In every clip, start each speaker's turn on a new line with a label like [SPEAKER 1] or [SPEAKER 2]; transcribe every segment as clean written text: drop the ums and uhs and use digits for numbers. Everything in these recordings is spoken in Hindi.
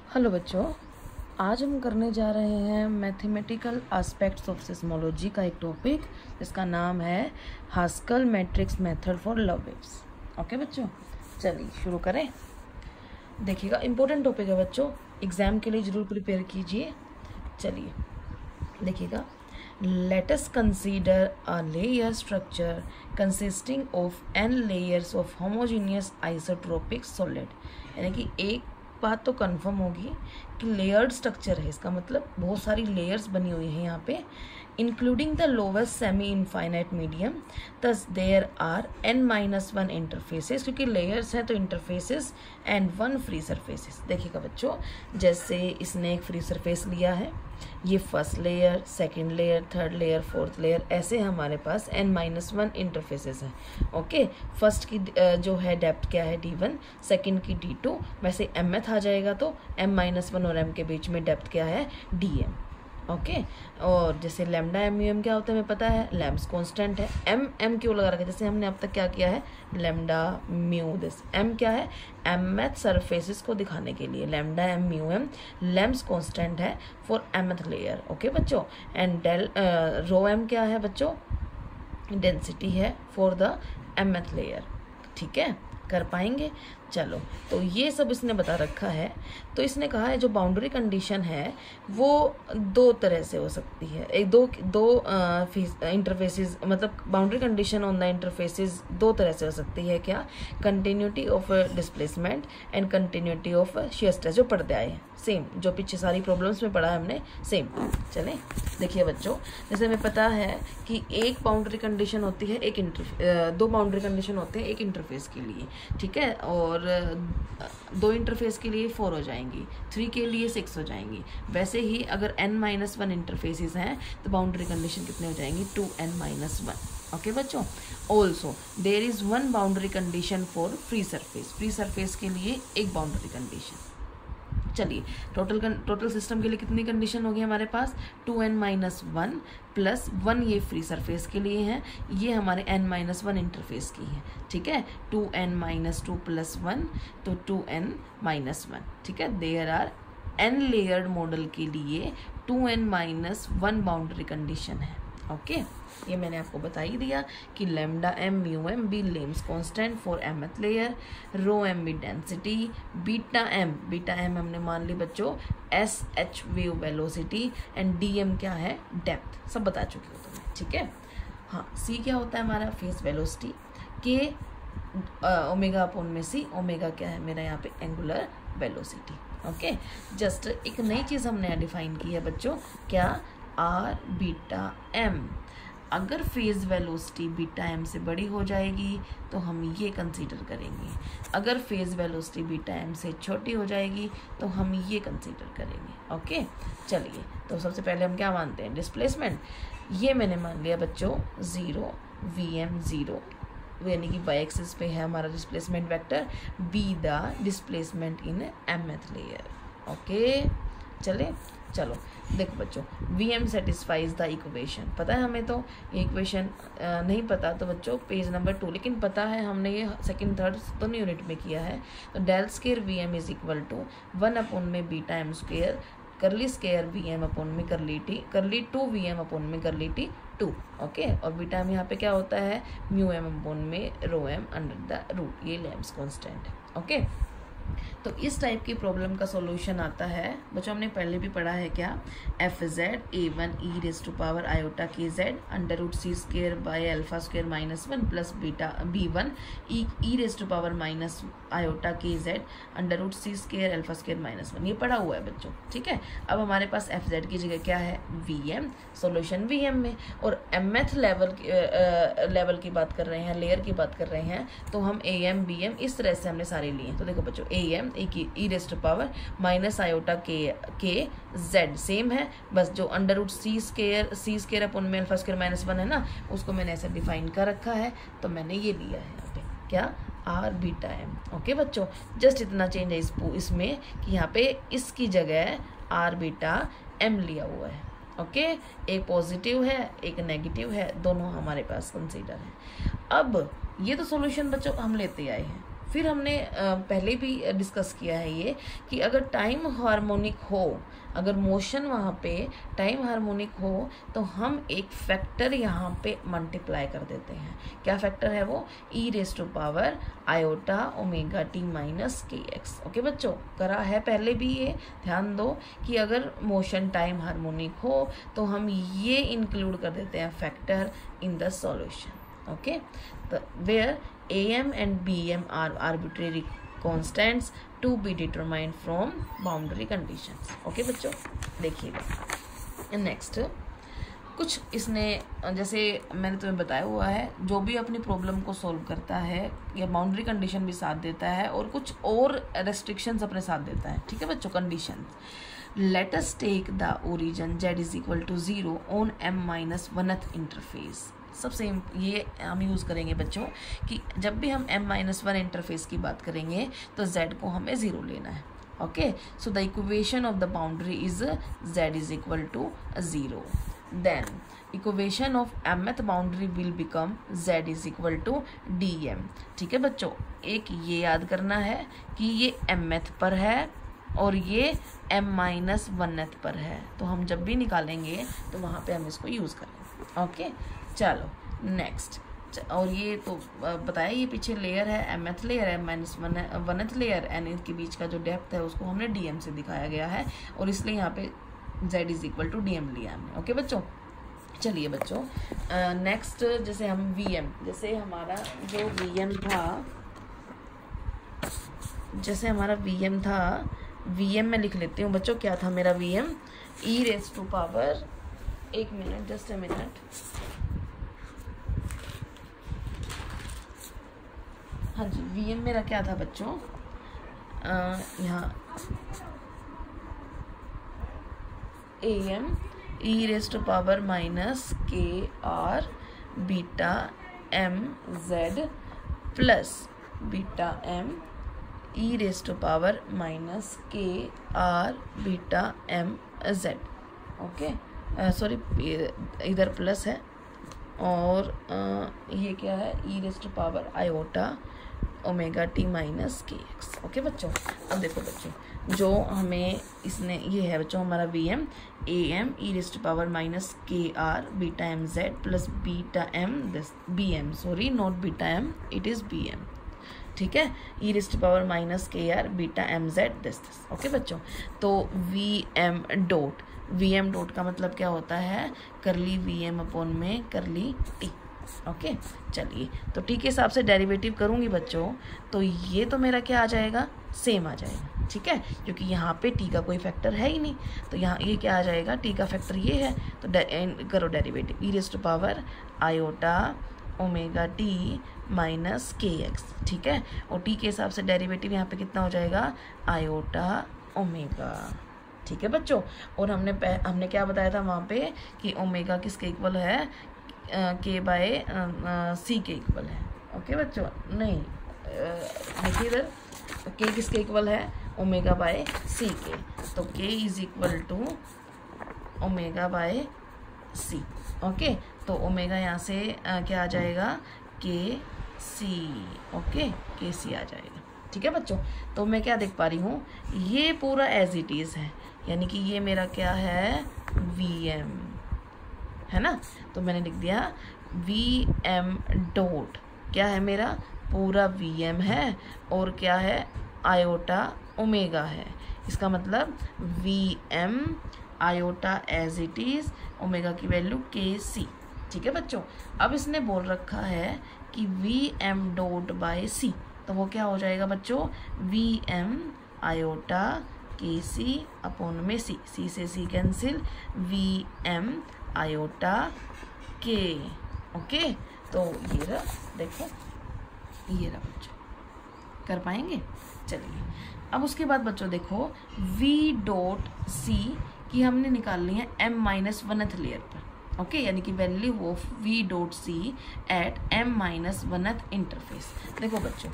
[SPEAKER 1] हेलो बच्चों, आज हम करने जा रहे हैं मैथमेटिकल एस्पेक्ट्स ऑफ सिस्मोलॉजी का एक टॉपिक जिसका नाम है Haskell matrix method for Love waves. Okay बच्चों, चलिए शुरू करें। देखिएगा, इम्पोर्टेंट टॉपिक है बच्चों, एग्जाम के लिए ज़रूर प्रिपेयर कीजिए। चलिए देखिएगा, let us consider a layer structure consisting of n layers of homogeneous isotropic solid। यानी कि एक बात तो कंफर्म होगी कि लेयर्ड स्ट्रक्चर है, इसका मतलब बहुत सारी लेयर्स बनी हुई हैं यहाँ पे, including the lowest semi infinite medium. दस देयर आर n-1 इंटरफेसेस, क्योंकि लेयर्स हैं तो इंटरफेसेस एंड 1 फ्री सरफेसेस। देखिएगा बच्चों, जैसे इसने एक फ्री सरफेस लिया है, ये first layer, second layer, third layer, fourth layer, ऐसे हमारे पास n-1 इंटरफेसेस हैं। ओके, फर्स्ट की जो है डेप्थ क्या है d1, सेकंड की d2, वैसे mth आ जाएगा तो m-1 और m के बीच में डेप्थ क्या है dm। ओके, और जैसे लैम्डा एम यू एम क्या होता है हमें पता है, लैम्स कांस्टेंट है। एम एम क्यों लगा रखा है, जैसे हमने अब तक क्या किया है, लैम्डा म्यू दिस। एम क्या है, mth सरफेसेस को दिखाने के लिए, lambda M mu M Lame's constant है फॉर mth लेयर। ओके बच्चों, एंड डेल रो एम क्या है बच्चों, डेंसिटी है फॉर द mth लेयर। ठीक है, कर पाएंगे। चलो, तो ये सब इसने बता रखा है। तो इसने कहा है जो बाउंड्री कंडीशन है वो दो तरह से हो सकती है, एक दो इंटरफेसेस, मतलब boundary condition on the interfaces दो तरह से हो सकती है। क्या, continuity of displacement and continuity of shear stress, जो पढ़ते आए हैं सेम, जो पीछे सारी प्रॉब्लम्स में पढ़ा है हमने सेम। चलें, देखिए बच्चों, जैसे हमें पता है कि एक बाउंड्री कंडीशन होती है, दो बाउंड्री कंडीशन होते हैं एक इंटरफेस के लिए। ठीक है, और दो इंटरफेस के लिए 4 हो जाएंगी, 3 के लिए 6 हो जाएंगी। वैसे ही अगर n-1 इंटरफेसेस हैं तो बाउंड्री कंडीशन कितने हो जाएंगी, 2n-1। ओके बच्चों, also there is one boundary condition for free surface, free surface के लिए एक बाउंड्री कंडीशन। चलिए, टोटल सिस्टम के लिए कितनी कंडीशन होगी हमारे पास, 2n-1 प्लस 1 ये फ्री सरफेस के लिए है, ये हमारे n-1 इंटरफेस की है। ठीक है, 2n-2 प्लस 1 तो 2n-1। ठीक है, there are n layered model के लिए 2n-1 बाउंड्री कंडीशन है। ओके, ये मैंने आपको बता ही दिया कि lambda M mu M be Lame's constant for mth layer, rho M be density, beta M हमने मान ली बच्चों S H wave velocity, and D M क्या है, डेप्थ, सब बता चुकी हो तुम्हें। ठीक है, हाँ, सी क्या होता है हमारा, फेस वेलोसिटी, के ओमेगा अपॉन में सी, ओमेगा क्या है मेरा यहाँ पे एंगुलर वेलोसिटी। ओके, जस्ट एक नई चीज़ हमने डिफाइन की है बच्चों, क्या, आर बीटा एम। अगर फेज वेलोसिटी बीटा एम से बड़ी हो जाएगी तो हम ये कंसीडर करेंगे, अगर फेज वेलोसिटी बीटा एम से छोटी हो जाएगी तो हम ये कंसीडर करेंगे। ओके, चलिए, तो सबसे पहले हम क्या मानते हैं, डिस्प्लेसमेंट। ये मैंने मान लिया बच्चों 0 VM 0, यानी कि बाई एक्सिस पे है हमारा displacement vector, be the displacement in mth layer. Okay, चलो देखो बच्चों, VM सेटिस्फाइज द इक्वेशन, पता है हमें तो ये इक्वेशन, नहीं पता तो बच्चों पेज नंबर 2, लेकिन पता है हमने ये सेकंड थर्ड दोनों यूनिट में किया है। तो del square VM is equal to 1 upon में beta M square, curly square VM upon में करली 2 VM अपॉन में करली t 2। ओके, और बीटा एम यहाँ पे क्या होता है, म्यू एम अपॉन में rho M under the root, ये लैम्स कांस्टेंट है। ओके, तो इस टाइप की प्रॉब्लम का सॉल्यूशन आता है बच्चों, हमने पहले भी पढ़ा है क्या, fz a1 e raise to power iota kz under root c square by alpha square -1 plus beta b1 e raise to power minus iota kz under root c square alpha square -1, ये पढ़ा हुआ है बच्चों। ठीक है, अब हमारे पास fz की जगह क्या है, vm, सॉल्यूशन vm में, और mth लेवल की बात कर रहे हैं, लेयर की बात कर रहे हैं, तो हम am bm इस तरह से हमने सारे लिए। तो देखो बच्चों, am E raise to power minus iota K z same है, बस जो under root C square upon में अल्फा स्क्वायर -1 है ना, उसको मैंने ऐसे डिफाइन कर रखा है, तो मैंने ये लिया है यहाँ पे क्या, आर बीटा एम। ओके बच्चों, जस्ट इतना चेंज है इसमें कि यहाँ पे इसकी जगह आर बीटा एम लिया हुआ है। ओके, एक पॉजिटिव है एक नेगेटिव है, दोनों हमारे पास कंसीडर है। अब ये तो सॉल्यूशन बच्चों हम लेते आए हैं, फिर हमने पहले भी डिस्कस किया है ये कि अगर टाइम हार्मोनिक हो, अगर मोशन वहाँ पे टाइम हार्मोनिक हो तो हम एक फैक्टर यहाँ पे मल्टीप्लाई कर देते हैं। क्या फैक्टर है वो? e⁻ iota omega T minus के एक्स। ओके बच्चों, करा है पहले भी ये, ध्यान दो कि अगर मोशन टाइम हार्मोनिक हो तो हम ये इंक्लूड कर देते हैं factor in the solution. Okay, where am and bm are arbitrary constants to be determined from boundary conditions। Okay बच्चों, देखिएगा नेक्स्ट कुछ इसने, जैसे मैंने तुम्हें बताया हुआ है, जो भी अपनी प्रॉब्लम को सॉल्व करता है या बाउंड्री कंडीशन भी साथ देता है और कुछ और रेस्ट्रिक्शंस अपने साथ देता है। ठीक है बच्चों, conditions. Let us take the origin z = 0 on m-1th interface. सबसे ये हम यूज़ करेंगे बच्चों कि जब भी हम m-1 इंटरफेस की बात करेंगे तो z को हमें 0 लेना है। Okay, so the equation of the boundary is z = 0। Then equation of mth boundary will become z = dm। ठीक है बच्चों, एक ये याद करना है कि ये mth पर है और ये m-1th पर है, तो हम जब भी निकालेंगे तो वहाँ पे हम इसको यूज़ करेंगे। ओके, चलो नेक्स्ट। और ये तो बताया, ये पीछे लेयर है mth layer, m-1th layer, and इनके बीच का जो डेप्थ है उसको हमने dm से दिखाया गया है और इसलिए यहाँ पे z = dm लिया हमने। ओके बच्चों, चलिए बच्चों नेक्स्ट, जैसे हम vm, जैसे हमारा जो vm था, जैसे हमारा vm था, vm में लिख लेती हूँ बच्चों। क्या था मेरा vm? e⁻, एक मिनट, जस्ट अ मिनट, हाँ जी, vm मेरा क्या था बच्चों? यहाँ am e⁻ kr beta mz plus beta m e⁻ kr beta mz। Okay, sorry इधर प्लस है और ये क्या है? e⁻ iota omega T minus के एक्स। ओके बच्चों, अब देखो बच्चों, जो हमें इसने, ये है बच्चों हमारा vm am e⁻ kr beta mz plus beta m this bm, sorry not beta m, it is bm। ठीक है, e⁻ kr beta mz this. Okay बच्चों, तो vm डॉट का मतलब क्या होता है? करली vm अपॉन में करली t। ओके, चलिए, तो टी के हिसाब से डेरिवेटिव करूंगी बच्चों, तो ये तो मेरा क्या आ जाएगा? सेम आ जाएगा। ठीक है, क्योंकि यहाँ पे टी का कोई फैक्टर है ही नहीं, तो यहाँ ये क्या आ जाएगा? टी का फैक्टर ये है, तो करो derivative e⁻ iota omega T minus के एक्स। ठीक है, और टी के हिसाब से डेरिवेटिव यहाँ पे कितना हो जाएगा? Iota omega. ठीक है बच्चों, और हमने क्या बताया था वहाँ पे कि ओमेगा किसके इक्वल है? k/c के इक्वल है। ओके बच्चों, नहीं देखिए इधर, k किसके इक्वल है? ω/c के, तो k = ω/c। ओके, तो ओमेगा यहाँ से क्या आ जाएगा? kc। ओके, kc आ जाएगा। ठीक है बच्चों, तो मैं क्या देख पा रही हूँ? ये पूरा एज इट इज़ है, यानी कि ये मेरा क्या है? vm है ना, तो मैंने लिख दिया vm डॉट, क्या है मेरा? पूरा vm है और क्या है? आयोटा ओमेगा है। इसका मतलब vm iota as it is, omega की वैल्यू kc। ठीक है बच्चों, अब इसने बोल रखा है कि vm डॉट बाय c, तो वो क्या हो जाएगा बच्चों? vm आयोटा kc अपॉन में c, c से c cancel, vm iota k। Okay, तो ये रहा, देखो ये रहा बच्चों, कर पाएंगे? चलिए, अब उसके बाद बच्चों देखो v डॉट c की हमने निकालनी है m-1th लेयर पर। ओके, यानी कि value of V dot C at m minus oneth interface. देखो बच्चों,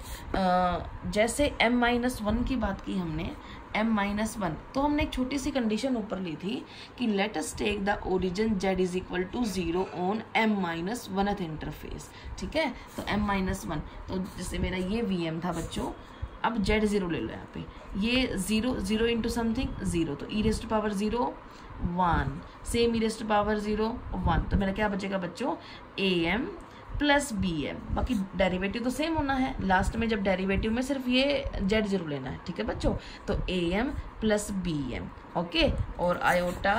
[SPEAKER 1] जैसे m माइनस वन की बात की हमने, m माइनस वन, तो हमने एक छोटी सी कंडीशन ऊपर ली थी कि let us take the origin z is equal to 0 on m minus oneth interface. ठीक है, तो m माइनस वन, तो जैसे मेरा ये vm था बच्चों, अब z जीरो ले लो यहाँ पे, ये zero zero into something zero, तो e raise to power zero 1, same e raise to power 0 1, तो मेरा क्या बचेगा बच्चों, am प्लस bm, बाकी डेरिवेटिव तो सेम होना है, लास्ट में जब डेरिवेटिव में सिर्फ ये z जीरो लेना है। ठीक है बच्चों, तो am प्लस bm, ओके, और आयोटा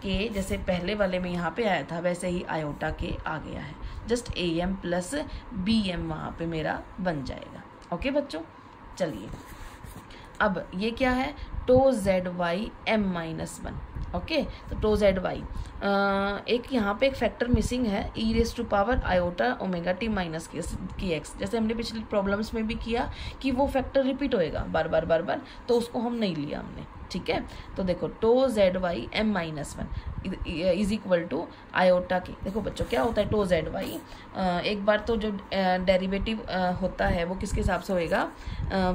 [SPEAKER 1] के जैसे पहले वाले में यहाँ पे आया था वैसे ही आयोटा के आ गया है, जस्ट am प्लस bm वहाँ पे मेरा बन जाएगा। ओके बच्चों, चलिए अब ये क्या है, tau Z Y m minus one. Okay, तो टो जेड वाई, एक यहाँ पे एक फैक्टर मिसिंग है, E raise to power iota omega T minus K X, जैसे हमने पिछले प्रॉब्लम्स में भी किया कि वो फैक्टर रिपीट होएगा बार बार बार बार, तो उसको हम नहीं लिया हमने। ठीक है, तो देखो tau Z Y m minus one is equal to iota K, देखो बच्चों क्या होता है टो जेड वाई, एक बार तो जो डेरिवेटिव होता है वो किसके हिसाब से होएगा,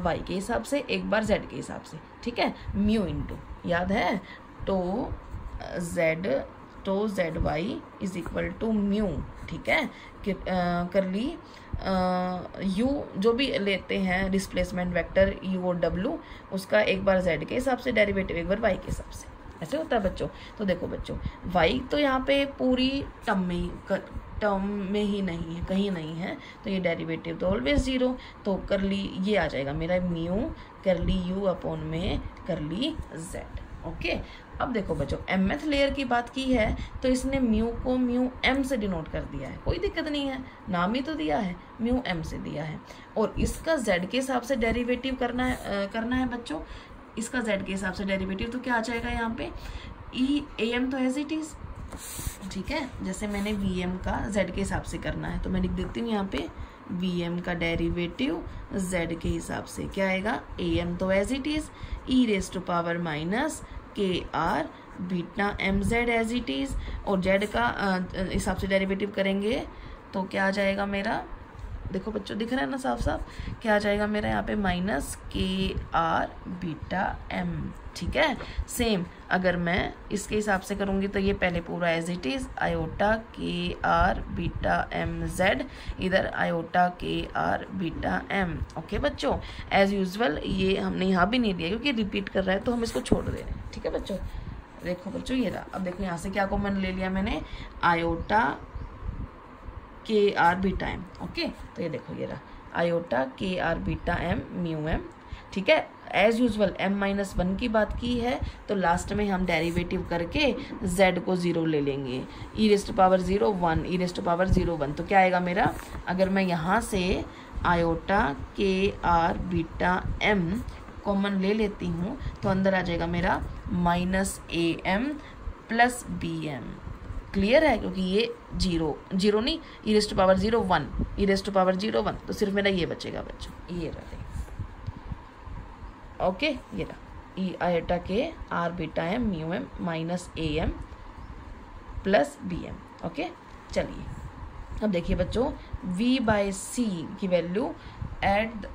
[SPEAKER 1] y के हिसाब से, एक बार z के हिसाब से। ठीक है, म्यू इंटू, याद है, tau Z Y is equal to mu. ठीक है, कर ली u जो भी लेते हैं डिस्प्लेसमेंट वेक्टर u और w, उसका एक बार z के हिसाब से डेरिवेटिव, एक बार y के हिसाब से, ऐसे होता है बच्चों। तो देखो बच्चों, y तो यहाँ पे पूरी टर्म में ही नहीं है, कहीं नहीं है, तो ये डेरिवेटिव तो ऑलवेज जीरो, तो कर ली ये आ जाएगा मेरा म्यू कर ली u अपॉन में कर ली z। ओके, अब देखो बच्चों, mth लेयर की बात की है तो इसने म्यू को म्यू m से डिनोट कर दिया है, कोई दिक्कत नहीं है, नाम ही तो दिया है, म्यू m से दिया है, और इसका z के हिसाब से डेरिवेटिव करना है बच्चों, इसका z के हिसाब से डेरिवेटिव, तो क्या आ जाएगा यहाँ पे, am तो एज इट इज। ठीक है, जैसे मैंने vm का z के हिसाब से करना है तो मैं लिख देती हूँ यहाँ पे vm का डेरिवेटिव z के हिसाब से क्या आएगा, am तो as it is, e raise to power minus k are beta m z as it is, और जेड का हिसाब से डेरिवेटिव करेंगे तो क्या आ जाएगा मेरा, देखो बच्चों दिख रहा है ना साफ साफ, क्या आ जाएगा मेरा यहाँ पे minus k are beta M. ठीक है, सेम अगर मैं इसके हिसाब से करूँगी तो ये पहले पूरा एज इट इज़ आयोटा के आर बीटा एम जेड, इधर आयोटा के आर बीटा एम। ओके बच्चों, एज यूजुअल ये हमने यहाँ भी नहीं दिया क्योंकि रिपीट कर रहा है तो हम इसको छोड़ दे रहे हैं। ठीक है बच्चों, देखो बच्चों ये रहा, अब देखो यहाँ से क्या कॉमन ले लिया मैंने, आयोटा के आर बीटा एम। ओके, तो ये देखो ये रहा आयोटा के are beta M mu M. ठीक है, as usual m minus one की बात की है तो लास्ट में हम डेरिवेटिव करके z को 0 ले लेंगे, E raise to power 0 1, E raise to power 0 1, तो क्या आएगा मेरा, अगर मैं यहाँ से आयोटा के आर बीटा एम कॉमन ले लेती हूँ तो अंदर आ जाएगा मेरा minus A M plus B M. Clear है, क्योंकि ये जीरो नहीं, E raise to power 0 1, E raise to power 0 1, तो सिर्फ मेरा ये बचेगा बच्चों, ये रहा। ओके, ये रहा ई आयोटा के are beta M mu M minus A M plus B M. Okay, चलिए अब देखिए बच्चों, v बाय सी की value at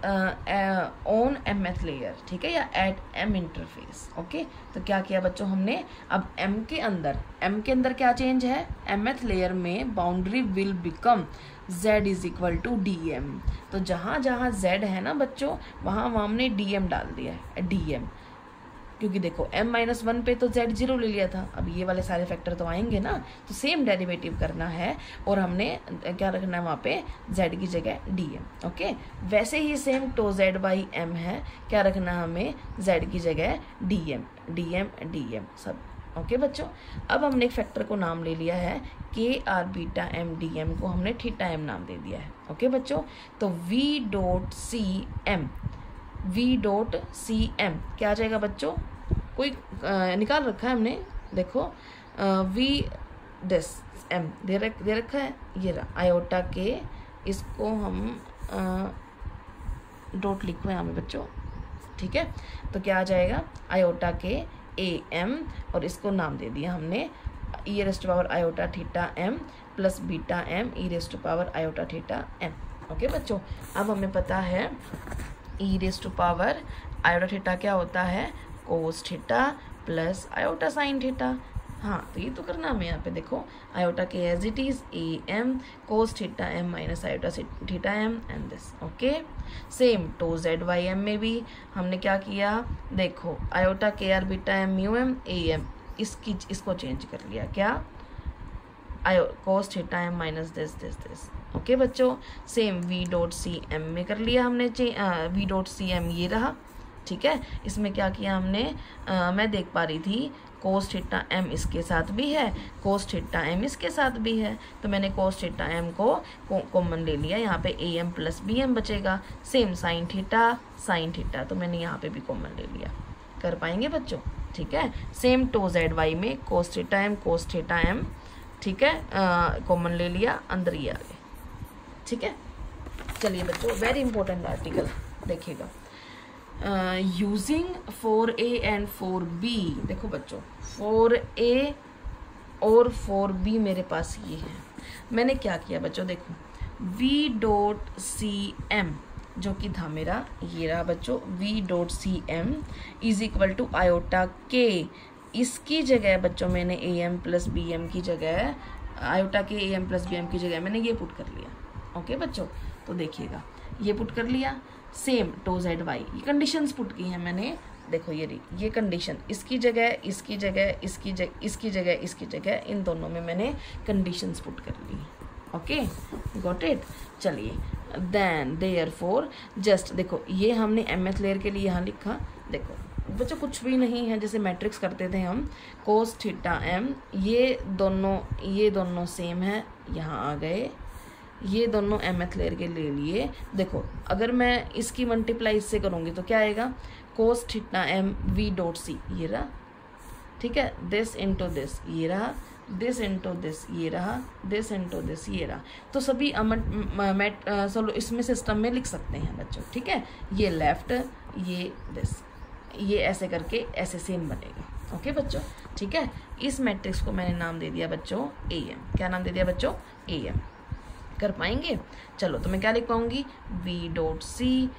[SPEAKER 1] on mth layer, ठीक है, या एट m इंटरफेस। ओके, तो क्या किया बच्चों हमने, अब m के अंदर क्या चेंज है, mth लेयर में boundary will become z is equal to dm, तो जहाँ जहाँ z है ना बच्चों वहाँ हमने dm डाल दिया है, dm, क्योंकि देखो m माइनस वन पे तो z 0 ले लिया था, अब ये वाले सारे फैक्टर तो आएंगे ना, तो सेम डेरिवेटिव करना है और हमने क्या रखना है वहाँ पे z की जगह dm। ओके, वैसे ही same to z by m है, क्या रखना है हमें z की जगह dm सब। ओके बच्चों, अब हमने एक फैक्टर को नाम ले लिया है के आर बीटा एम dm को हमने थीटा m नाम दे दिया है। ओके बच्चों, तो v डॉट सी एम क्या आ जाएगा बच्चों, कोई निकाल रखा है हमने, देखो v डेस m दे रखा है, ये रहा आयोटा के, इसको हम डॉट लिखो यहाँ पे बच्चों। ठीक है, तो क्या आ जाएगा आयोटा के ए एम, और इसको नाम दे दिया हमने e raised power iota theta m plus beta m e raised power iota theta m. Okay बच्चों, अब हमें पता है e raised power iota theta क्या होता है, cos theta plus iota sine theta. हाँ, तो ये तो करना हमें यहाँ पे देखो, iota k as it is a m cos theta m minus iota theta m and this. Okay, same to Z y m में भी हमने क्या किया, देखो आयोटा के are beta M mu m a m, इसको चेंज कर लिया, क्या cos theta m minus this this this. Okay बच्चों, सेम वी डॉट सी एम में कर लिया हमने, वी डॉट सी एम ये रहा। ठीक है, इसमें क्या किया हमने, मैं देख पा रही थी कोस थीटा एम इसके साथ भी है, कोस थीटा एम इसके साथ भी है, तो मैंने कोस थीटा एम को कॉमन ले लिया, यहाँ पे A M plus B M बचेगा। सेम साइन थीटा, तो मैंने यहाँ पे भी कॉमन ले लिया। कर पाएंगे बच्चों? ठीक है, सेम टू जेड वाई में कोस थीटा एम, ठीक है, कॉमन ले लिया, अंदर ही आ गए। ठीक है, चलिए बच्चों, वेरी इंपॉर्टेंट आर्टिकल देखिएगा, यूजिंग 4a एंड 4b। देखो बच्चों, 4a और 4b मेरे पास ये है। मैंने क्या किया बच्चों, देखो v डॉट सी एम जो कि था मेरा, ये रहा बच्चों, v dot C M is equal to iota K, इसकी जगह बच्चों मैंने A M plus B M की जगह, iota K A M plus B M की जगह मैंने ये पुट कर लिया। ओके बच्चों, तो देखिएगा ये पुट कर लिया। सेम टू जेड वाई, ये कंडीशंस पुट की हैं मैंने, देखो ये कंडीशन, इसकी जगह इसकी जगह इसकी जगह इसकी जगह इसकी जगह, इन दोनों में मैंने कंडीशंस पुट कर ली। Okay, got it. चलिए, देन देयरफॉर जस्ट देखो, ये हमने mth लेयर के लिए यहाँ लिखा। देखो बच्चों, कुछ भी नहीं है, जैसे मैट्रिक्स करते थे हम, कोस थीटा एम, ये दोनों सेम है, यहाँ आ गए, ये दोनों mth लेयर के ले लिए। देखो अगर मैं इसकी मल्टीप्लाई इससे करूँगी तो क्या आएगा, cos theta M V dot C, ये रहा। ठीक है, दिस इंटू दिस ये रहा, दिस इंटू दिस ये रहा, दिस इंटू दिस ये रहा। तो सभी इसमें सिस्टम में लिख सकते हैं बच्चों। ठीक है, ये लेफ्ट, ये दिस, ये ऐसे करके ऐसे सेम बनेगा। ओके बच्चों, ठीक है, इस मैट्रिक्स को मैंने नाम दे दिया बच्चों ए एम। क्या नाम दे दिया बच्चों, ए एम। कर पाएंगे? चलो, तो मैं क्या लिख पाऊंगी, V dot C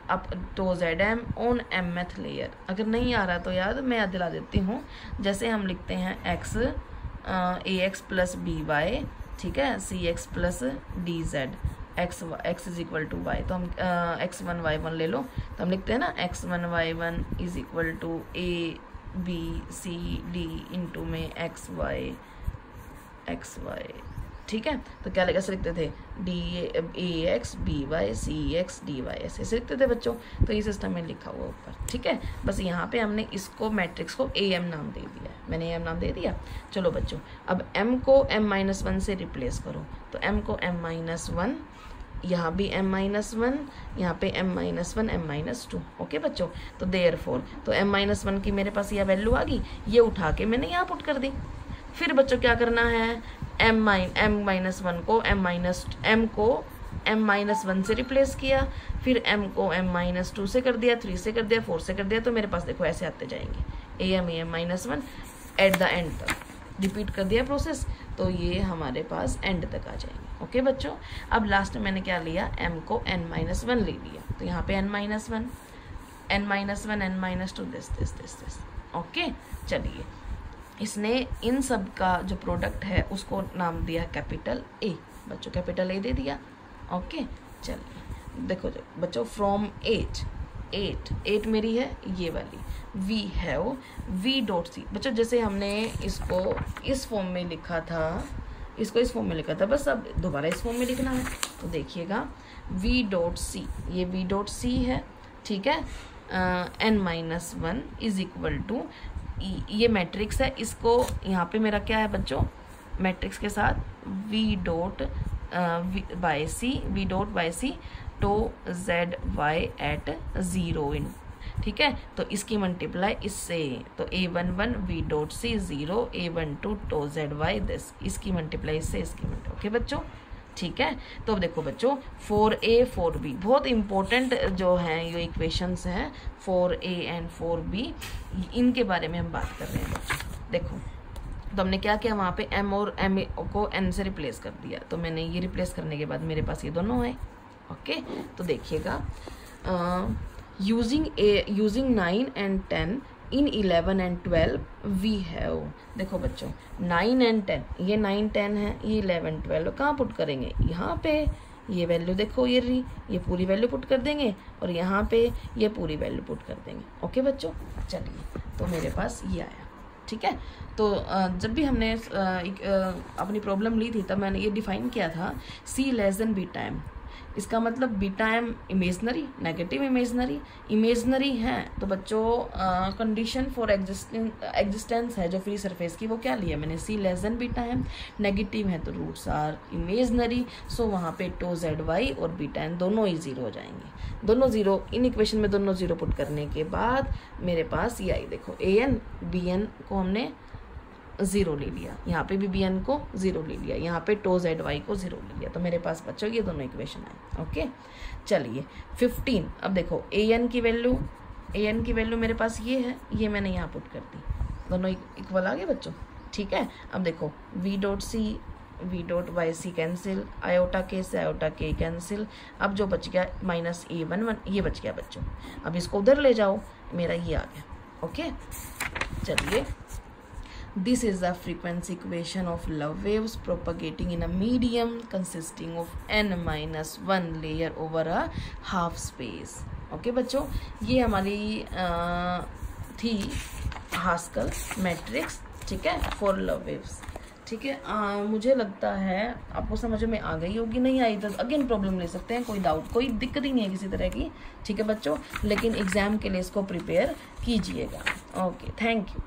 [SPEAKER 1] up to Z M on mth layer. अगर नहीं आ रहा तो याद मैं याद दिला देती हूँ, जैसे हम लिखते हैं x a x plus b y, ठीक है, c x plus d z, x is equal to y, तो हम x1 y1 ले लो, तो हम लिखते हैं ना x1 y1 is equal to A B C D into में एक्स वाई। ठीक है, तो क्या ऐसे लिखते थे, D A X B Y C X D Y, ऐसे लिखते थे बच्चों। तो ये सिस्टम में लिखा हुआ ऊपर। ठीक है, बस यहाँ पे हमने इसको मैट्रिक्स को ए एम नाम दे दिया, मैंने ए एम नाम दे दिया। चलो बच्चों, अब m को m-1 से रिप्लेस करो, तो m को m-1, यहाँ भी m-1, यहाँ पे m-1 m-2। ओके बच्चों, तो देयरफॉर, तो m-1 की मेरे पास यह वैल्यू आ गई, ये उठा के मैंने यहाँ पुट कर दी। फिर बच्चों क्या करना है, m-1 को m को m-1 से रिप्लेस किया, फिर m को m-2 से कर दिया, 3 से कर दिया, 4 से कर दिया, तो मेरे पास देखो ऐसे आते जाएंगे am-1 एट द एंड तक रिपीट कर दिया प्रोसेस, तो ये हमारे पास एंड तक आ जाएंगे। ओके बच्चों, अब लास्ट में मैंने क्या लिया, m को n-1 ले लिया, तो यहाँ पे n-1 n-2 दिस। ओके, चलिए, इसने इन सब का जो प्रोडक्ट है उसको नाम दिया कैपिटल ए। बच्चों कैपिटल ए दे दिया। ओके, चलिए देखो बच्चों, फ्रॉम 8 मेरी है ये वाली, we have V dot C. बच्चों जैसे हमने इसको इस फॉर्म में लिखा था, इसको इस फॉर्म में लिखा था, बस अब दोबारा इस फॉर्म में लिखना है। तो देखिएगा, वी डॉट सी, ये वी डॉट सी है, ठीक है, n-1 इज इक्वल टू, ये मैट्रिक्स है, इसको यहाँ पे मेरा क्या है बच्चों, मैट्रिक्स के साथ v dot by C tau Z Y at 0 इन, ठीक है, तो इसकी मल्टीप्लाई इससे, तो a11 v dot C 0, a12 tau Z Y this, इसकी मल्टीप्लाई इससे, इसकी मल्टीप्लाई। ओके बच्चों, ठीक है, तो अब देखो बच्चों 4a 4b बहुत इंपॉर्टेंट जो हैं ये इक्वेशंस हैं, 4a एंड 4b, इनके बारे में हम बात कर रहे हैं बच्चों। देखो तो हमने क्या किया, वहाँ पे m और m को n से रिप्लेस कर दिया। तो मैंने ये रिप्लेस करने के बाद मेरे पास ये दोनों है। ओके, तो देखिएगा, using 9 and 10 in 11 and 12 we have, देखो बच्चों 9 and 10, ये 9 10 है, ये 11 12 कहाँ पुट करेंगे, यहाँ पे ये वैल्यू देखो ये रही, ये पूरी वैल्यू पुट कर देंगे और यहाँ पे ये पूरी वैल्यू पुट कर देंगे। ओके बच्चों, चलिए तो मेरे पास ये आया। ठीक है, तो जब भी हमने अपनी प्रॉब्लम ली थी तब मैंने ये डिफाइन किया था C less than beta M. इसका मतलब beta M imaginary, negative imaginary है। तो बच्चों कंडीशन फॉर एग्जिस्टेंस है जो फ्री सरफेस की, वो क्या लिया मैंने, C less than beta M. Negative है तो रूट्स आर इमेजनरी, सो वहाँ पे टो जेड वाई और बीटा एन दोनों ही जीरो हो जाएंगे। दोनों जीरो, इन इक्वेशन में दोनों जीरो पुट करने के बाद मेरे पास ये आई, देखो ए एन बी एन को हमने ज़ीरो ले लिया, यहाँ पे भी बी एन को ज़ीरो ले लिया, यहाँ पे टो जेड वाई को ज़ीरो ले लिया। तो मेरे पास बच्चों ये दोनों इक्वेशन आए। ओके, चलिए 15। अब देखो ए एन की वैल्यू मेरे पास ये है, ये मैंने यहाँ पुट कर दी, दोनों इक्वल आ गए बच्चों। ठीक है, अब देखो V dot Y C cancel, iota K से आयोटा के कैंसिल। अब जो बच गया माइनस A11 ये बच गया बच्चों। अब इसको उधर ले जाओ, मेरा ये आ गया। ओके, चलिए, this is the frequency equation of love waves propagating in a medium consisting of n-1 layer over a half space। Okay बच्चों, ये हमारी थी हास्कल मैट्रिक्स, ठीक है, फॉर लव वेव्स। ठीक है, मुझे लगता है आपको समझ में आ गई होगी, नहीं आई तो अगेन प्रॉब्लम ले सकते हैं, कोई डाउट, कोई दिक्कत ही नहीं है किसी तरह की। ठीक है बच्चों, लेकिन एग्जाम के लिए इसको प्रिपेयर कीजिएगा। Okay, thank you.